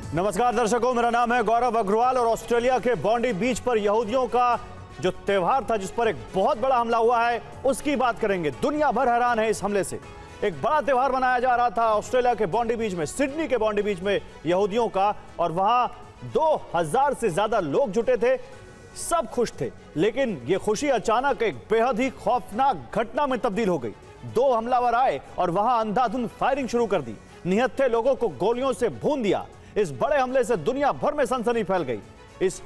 नमस्कार दर्शकों, मेरा नाम है गौरव अग्रवाल और ऑस्ट्रेलिया के बॉन्डी बीच पर यहूदियों का जो त्योहार था, जिस पर एक बहुत बड़ा हमला हुआ है, उसकी बात करेंगे। दुनिया भर हैरान है इस हमले से। एक बड़ा त्योहार मनाया जा रहा था ऑस्ट्रेलिया के बॉन्डी बीच में, सिडनी के बॉन्डी बीच में यहूदियों का, और वहां 2000 से ज्यादा लोग जुटे थे। सब खुश थे, लेकिन यह खुशी अचानक एक बेहद ही खौफनाक घटना में तब्दील हो गई। 2 हमलावर आए और वहां अंधाधुंध फायरिंग शुरू कर दी। निहत्थे लोगों को गोलियों से भून दिया। इस बड़े हमले से दुनिया भर में सनसनी फैल गई। इस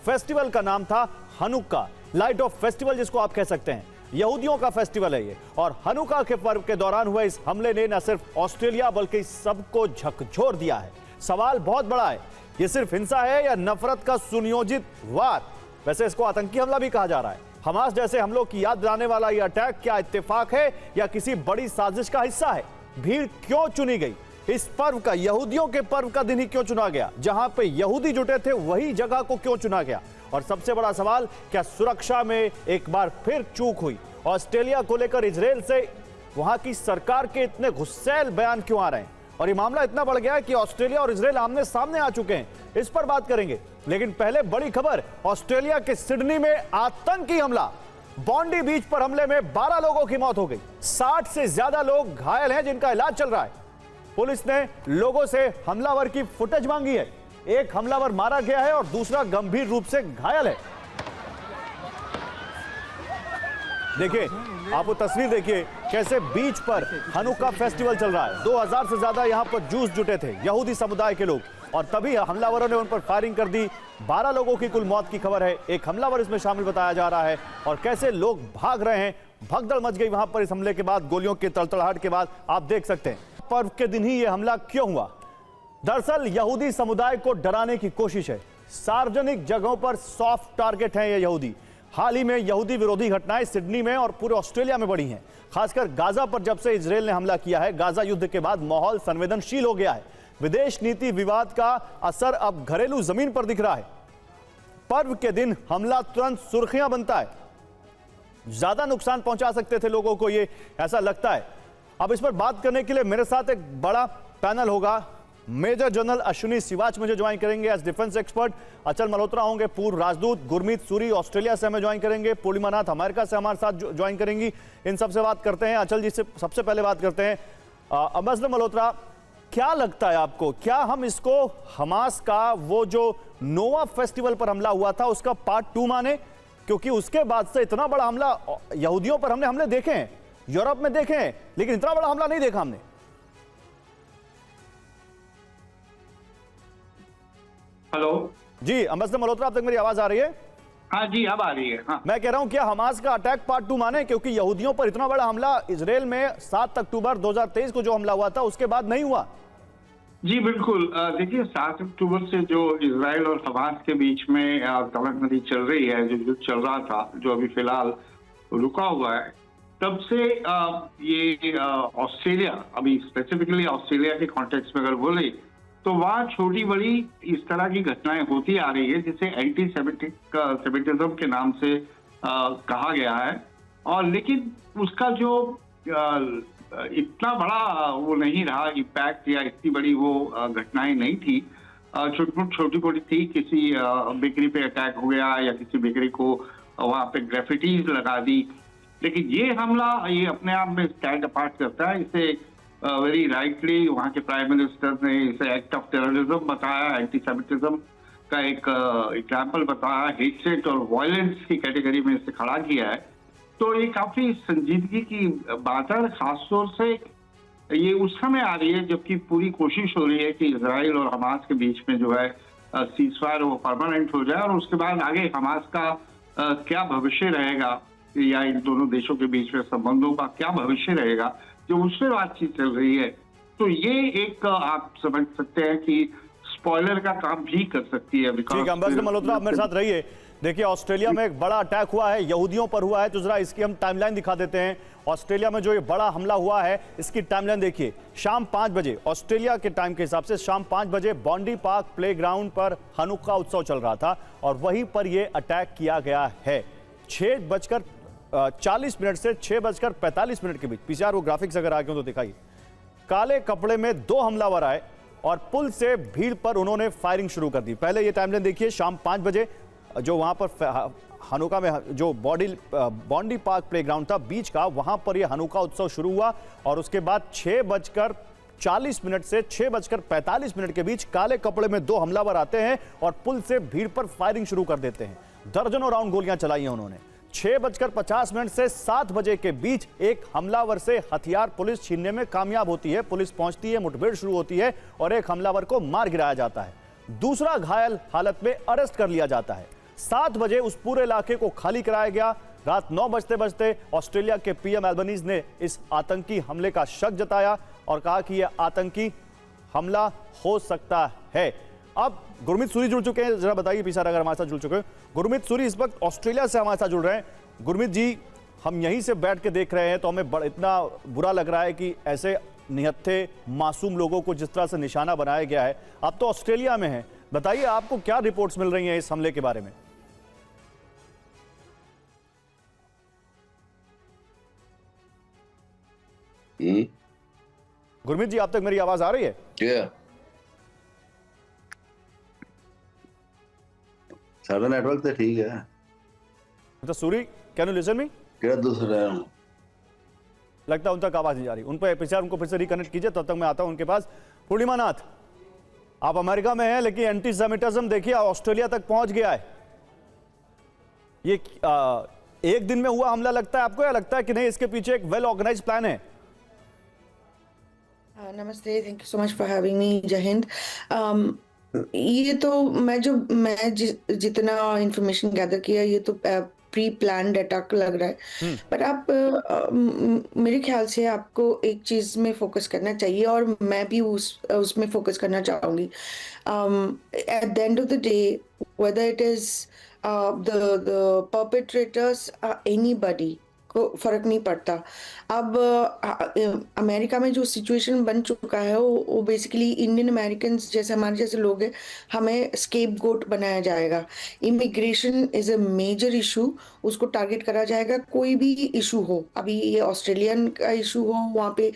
फेस्टिवल का नाम था हनुक्का, लाइट ऑफ फेस्टिवल जिसको आप कह सकते हैं। यहूदियों का फेस्टिवल है ये, और हनुक्का के पर्व के दौरान हुए इस हमले ने न सिर्फ ऑस्ट्रेलिया बल्कि सबको झकझोर दिया है। सवाल बहुत बड़ा है, ये सिर्फ हिंसा है या नफरत का सुनियोजित वार? वैसे इसको आतंकी हमला भी कहा जा रहा है। हमास जैसे हमलों की याद दिलाने वाला यह अटैक क्या इत्तेफाक है या किसी बड़ी साजिश का हिस्सा है? भीड़ क्यों चुनी गई? इस पर्व का, यहूदियों के पर्व का दिन ही क्यों चुना गया? जहां पे यहूदी जुटे थे वही जगह को क्यों चुना गया? और सबसे बड़ा सवाल, क्या सुरक्षा में एक बार फिर चूक हुई? ऑस्ट्रेलिया को लेकर इजराइल से वहां की सरकार के इतने गुस्सैल बयान क्यों आ रहे हैं? और ये मामला इतना बढ़ गया है कि ऑस्ट्रेलिया और इजराइल आमने सामने आ चुके हैं। इस पर बात करेंगे, लेकिन पहले बड़ी खबर, ऑस्ट्रेलिया के सिडनी में आतंकी हमला। बॉन्डी बीच पर हमले में 12 लोगों की मौत हो गई। 60 से ज्यादा लोग घायल हैं जिनका इलाज चल रहा है। पुलिस ने लोगों से हमलावर की फुटेज मांगी है। एक हमलावर मारा गया है और दूसरा गंभीर रूप से घायल है। देखिए, आप वो तस्वीर देखिए, कैसे बीच पर हनुक्का फेस्टिवल चल रहा है। 2000 से ज्यादा यहां पर जूस जुटे थे, यहूदी समुदाय के लोग, और तभी हमलावरों ने उन पर फायरिंग कर दी। 12 लोगों की कुल मौत की खबर है। एक हमलावर इसमें शामिल बताया जा रहा है, और कैसे लोग भाग रहे हैं। भगदड़ मच गई वहां पर इस हमले के बाद, गोलियों की तड़तड़ाहट के बाद। आप देख सकते हैं पर्व के दिन ही यह हमला क्यों हुआ। दरअसल यहूदी समुदाय को डराने की कोशिश है। सार्वजनिक जगहों पर सॉफ्ट टारगेट हैं ये यहूदी। हाल ही में यहूदी विरोधी घटनाएं सिडनी में और पूरे ऑस्ट्रेलिया में बढ़ी हैं। खासकर गाजा पर जब से इजराइल ने हमला किया है, गाजा युद्ध के बाद माहौल संवेदनशील हो गया है। विदेश नीति विवाद का असर अब घरेलू जमीन पर दिख रहा है। पर्व के दिन हमला तुरंत सुर्खियां बनता है। ज्यादा नुकसान पहुंचा सकते थे लोगों को, ये ऐसा लगता है। अब इस पर बात करने के लिए मेरे साथ एक बड़ा पैनल होगा। मेजर जनरल अश्विनी सिवाच मुझे ज्वाइन करेंगे एज डिफेंस एक्सपर्ट। अचल मल्होत्रा होंगे पूर्व राजदूत। गुरमीत सूरी ऑस्ट्रेलिया से हमें ज्वाइन करेंगे। पूर्णिमा नाथ अमेरिका से हमारे साथ ज्वाइन करेंगी। इन सब से बात करते हैं। अचल जी से सबसे पहले बात करते हैं। अम्बेसडर मल्होत्रा, क्या लगता है आपको, क्या हम इसको हमास का वो जो नोवा फेस्टिवल पर हमला हुआ था उसका पार्ट 2 माने? क्योंकि उसके बाद से इतना बड़ा हमला यहूदियों पर हमले देखे हैं, यूरोप में देखे हैं, लेकिन इतना बड़ा हमला नहीं देखा हमने। हेलो जी अम्बेसडर मल्होत्रा, अब तक मेरी आवाज आ रही है? हाँ जी, अब आ रही है। हाँ, मैं कह रहा हूं, क्या हमास का अटैक पार्ट 2 माने? क्योंकि यहूदियों पर इतना बड़ा हमला इजराइल में 7 अक्टूबर 2023 को जो हमला हुआ था उसके बाद नहीं हुआ। जी बिल्कुल। देखिए, 7 अक्टूबर से जो इजराइल और हमास के बीच में तलखनदी चल रही है, जो युद्ध चल रहा था, जो अभी फिलहाल रुका हुआ है, तब से ये ऑस्ट्रेलिया, अभी स्पेसिफिकली ऑस्ट्रेलिया के कॉन्टेक्स्ट में अगर बोले तो वहाँ छोटी बड़ी इस तरह की घटनाएं होती आ रही है, जिसे एंटी सेमिटिज्म के नाम से कहा गया है। और लेकिन उसका जो इतना बड़ा वो नहीं रहा इम्पैक्ट, या इतनी बड़ी वो घटनाएं नहीं थी। छोटी मोटी थी, किसी बेकरी पे अटैक हो गया या किसी बेकरी को वहाँ पे ग्रेफिटीज लगा दी। लेकिन ये हमला, ये अपने आप में स्टैंड अपार्ट करता है। इसे वेरी राइटली वहाँ के प्राइम मिनिस्टर ने इसे एक्ट ऑफ टेररिज्म बताया, एंटी सेमिटिज्म का एक एग्जाम्पल बताया, हेट्रेड और वायलेंस की कैटेगरी में इसे खड़ा किया है। तो ये काफी संजीदगी की बात है। खासतौर से ये उस समय आ रही है जबकि पूरी कोशिश हो रही है कि इजराइल और हमास के बीच में जो है सीजफायर वो परमानेंट हो जाए, और उसके बाद आगे हमास का क्या भविष्य रहेगा, या इन दोनों देशों के बीच में संबंधों का क्या भविष्य रहेगा, जो उसमें बातचीत चल रही है। तो ये एक आप समझ सकते हैं कि स्पॉइलर का काम भी कर सकती है। ठीक है, अम्बेसडर मल्होत्रा आप मेरे साथ रहिए। देखिए, ऑस्ट्रेलिया में एक बड़ा अटैक हुआ है, यहूदियों पर हुआ है, तो जरा इसकी हम टाइमलाइन दिखा देते हैं। ऑस्ट्रेलिया में जो ये बड़ा हमला हुआ है, इसकी टाइमलाइन देखिए। शाम 5 बजे ऑस्ट्रेलिया के टाइम के हिसाब से शाम 5 बजे बॉन्डी पार्क प्लेग्राउंड पर हनुक्का उत्सव चल रहा था, और वहीं पर यह अटैक किया गया है। 6:40 से 6:45 के बीच। पीसीआर वो ग्राफिक्स अगर आगे हो तो दिखाइए। काले कपड़े में 2 हमलावर आए और पुल से भीड़ पर उन्होंने फायरिंग शुरू कर दी। पहले ये टाइमलाइन देखिए, शाम 5 बजे जो वहां पर हनुका में जो बॉन्डी पार्क प्लेग्राउंड था बीच का, वहां पर यह हनुका उत्सव शुरू हुआ और उसके बाद 6:40 से 6:45 के बीच काले कपड़े में 2 हमलावर आते हैं और पुल से भीड़ पर फायरिंग शुरू कर देते हैं। दर्जनों राउंड गोलियां चलाई हैं उन्होंने। 6:50 से 7 बजे के बीच एक हमलावर से हथियार पुलिस छीनने में कामयाब होती है। पुलिस पहुंचती है, मुठभेड़ शुरू होती है और एक हमलावर को मार गिराया जाता है। दूसरा घायल हालत में अरेस्ट कर लिया जाता है। 7 बजे उस पूरे इलाके को खाली कराया गया। रात 9 बजते ऑस्ट्रेलिया के पीएम एल्बनीज ने इस आतंकी हमले का शक जताया और कहा कि यह आतंकी हमला हो सकता है। अब गुरमीत सूरी जुड़ चुके हैं, जरा बताइए पीछा अगर हमारे साथ जुड़ चुके हैं। गुरमीत सूरी इस वक्त ऑस्ट्रेलिया से हमारे साथ जुड़ रहे हैं। गुरमीत जी, हम यहीं से बैठ के देख रहे हैं तो हमें इतना बुरा लग रहा है कि ऐसे निहत्थे मासूम लोगों को जिस तरह से निशाना बनाया गया है। आप तो ऑस्ट्रेलिया में हैं, बताइए आपको क्या रिपोर्ट्स मिल रही हैं इस हमले के बारे में? गुरमीत जी, आप तक मेरी आवाज आ रही है? सारा नेटवर्क तो ठीक है। तो Suri, can you listen me? क्या दूसरा लगता है उन तक आवाज नहीं जा रही। उन पर उनको फिर से रिकनेक्ट कीजिए, तब तक मैं आता हूं उनके पास। पूर्णिमा नाथ, आप अमेरिका में हैं लेकिन एंटीसेमिटिज्म देखिए ऑस्ट्रेलिया तक पहुंच गया है। ये एक दिन में हुआ हमला लगता है आपको, या लगता है कि नहीं इसके पीछे एक वेल ऑर्गेनाइज्ड प्लान है? नमस्ते, thank you so much for having me. जय हिंद। ये तो मैं जितना इंफॉर्मेशन गैदर किया, ये तो प्री प्लान्ड अटैक लग रहा है। पर आप मेरे ख्याल से आपको एक चीज में फोकस करना चाहिए और मैं भी उसमें फोकस करना चाहूंगी। At the end of the day, whether it is the perpetrators, anybody को फर्क नहीं पड़ता। अब अमेरिका में जो सिचुएशन बन चुका है वो बेसिकली इंडियन अमेरिकन जैसे हमारे जैसे लोग हैं, हमें स्केपगोट बनाया जाएगा। Immigration is a major issue, उसको टारगेट करा जाएगा। कोई भी इशू हो, अभी ये ऑस्ट्रेलियन का इशू हो, वहाँ पे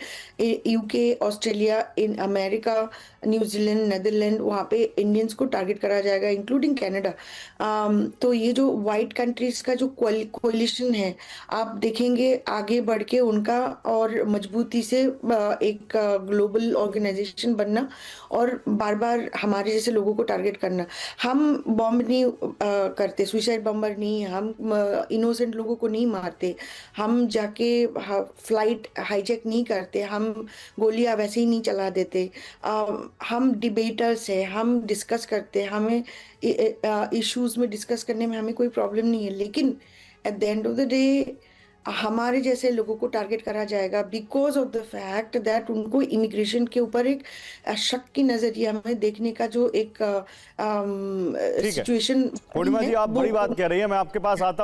UK, Australia, in America, New Zealand, Netherland, वहाँ पे इंडियंस को टारगेट करा जाएगा, इंक्लूडिंग कनाडा। तो ये जो वाइट कंट्रीज का जो कोलिशन है, आप देखेंगे आगे बढ़ के उनका और मजबूती से एक ग्लोबल ऑर्गेनाइजेशन बनना और बार बार हमारे जैसे लोगों को टारगेट करना। हम बॉम्ब नहीं करते, सुसाइड बॉम्बर नहीं, हम इनोसेंट लोगों को नहीं मारते, हम जाके फ्लाइट हाईजैक नहीं करते, हम गोलियां वैसे ही नहीं चला देते। हम डिबेटर्स हैं, हम डिस्कस करते हैं, हमें इश्यूज में डिस्कस करने में हमें कोई प्रॉब्लम नहीं है। लेकिन at the end of the day हमारे जैसे लोगों को टारगेट करा जाएगा because of the fact that उनको इमिग्रेशन के ऊपर एक शक की नजरिया में देखने का जो एक सिचुएशन। पूर्णिमा जी, आप बड़ी बात कह रही है, मैं आपके पास आता हूं।